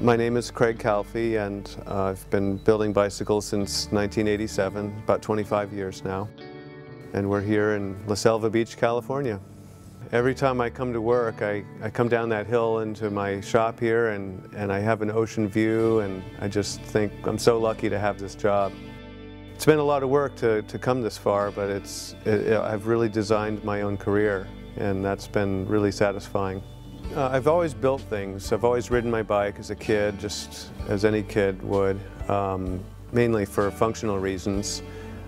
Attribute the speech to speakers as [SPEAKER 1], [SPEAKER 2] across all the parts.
[SPEAKER 1] My name is Craig Calfee, and I've been building bicycles since 1987, about 25 years now. And we're here in La Selva Beach, California. Every time I come to work, I come down that hill into my shop here, and I have an ocean view, and I just think I'm so lucky to have this job. It's been a lot of work to come this far, but I've really designed my own career, and that's been really satisfying. I've always built things. I've always ridden my bike as a kid, just as any kid would, mainly for functional reasons.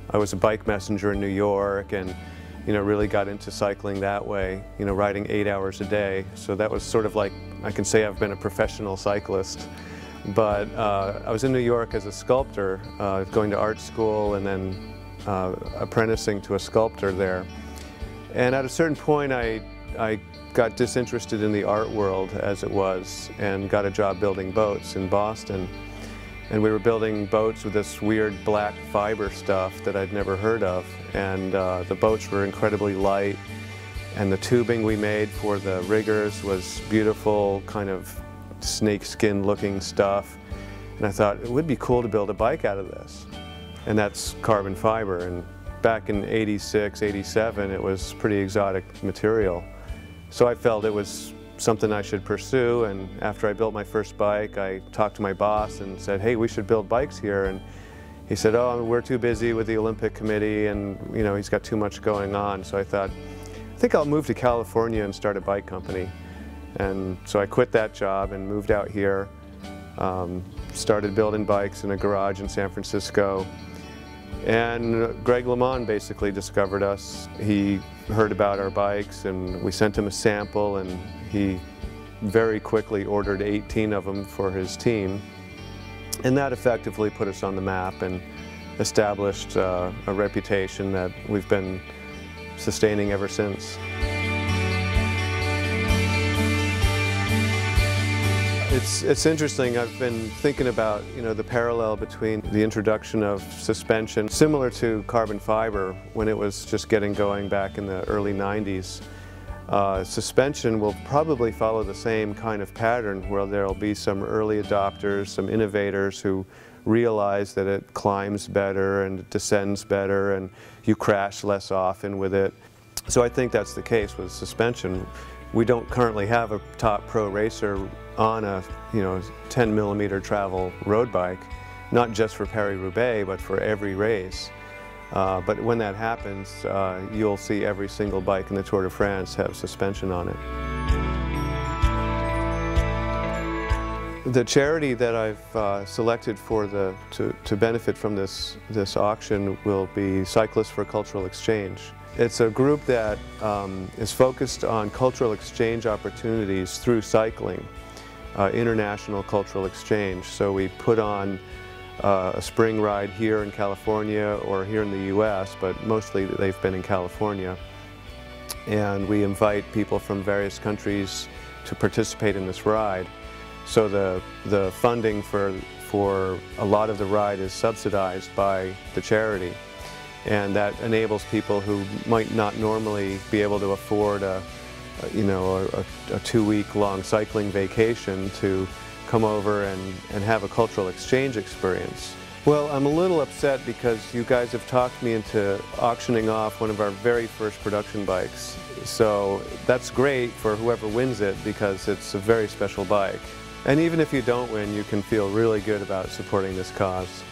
[SPEAKER 1] I was a bike messenger in New York, and really got into cycling that way, riding 8 hours a day. So that was sort of like, I can say I've been a professional cyclist. But I was in New York as a sculptor, going to art school and then apprenticing to a sculptor there. And at a certain point, I got disinterested in the art world as it was and got a job building boats in Boston. And we were building boats with this weird black fiber stuff that I'd never heard of. And the boats were incredibly light, and the tubing we made for the riggers was beautiful, kind of snakeskin looking stuff. And I thought it would be cool to build a bike out of this. And that's carbon fiber. And back in '86, '87, it was pretty exotic material. So I felt it was something I should pursue, and after I built my first bike, I talked to my boss and said, hey, we should build bikes here. And he said, oh, we're too busy with the Olympic Committee, and he's got too much going on. So I thought, I think I'll move to California and start a bike company. And so I quit that job and moved out here, started building bikes in a garage in San Francisco. And Greg LeMond basically discovered us. He heard about our bikes, and we sent him a sample, and he very quickly ordered 18 of them for his team. And that effectively put us on the map and established a reputation that we've been sustaining ever since. It's interesting. I've been thinking about the parallel between the introduction of suspension, similar to carbon fiber when it was just getting going back in the early 90s. Suspension will probably follow the same kind of pattern, where there'll be some early adopters, some innovators who realize that it climbs better and it descends better and you crash less often with it. So I think that's the case with suspension. We don't currently have a top pro racer on a 10mm travel road bike, not just for Paris-Roubaix, but for every race. But when that happens, you'll see every single bike in the Tour de France have suspension on it. The charity that I've selected for to benefit from this auction will be Cyclists for Cultural Exchange. It's a group that is focused on cultural exchange opportunities through cycling, international cultural exchange. So we put on a spring ride here in California or here in the US, but mostly they've been in California. And we invite people from various countries to participate in this ride. So the funding for a lot of the ride is subsidized by the charity. And that enables people who might not normally be able to afford a 2-week-long cycling vacation to come over and have a cultural exchange experience. Well, I'm a little upset because you guys have talked me into auctioning off one of our very first production bikes. So that's great for whoever wins it, because it's a very special bike. And even if you don't win, you can feel really good about supporting this cause.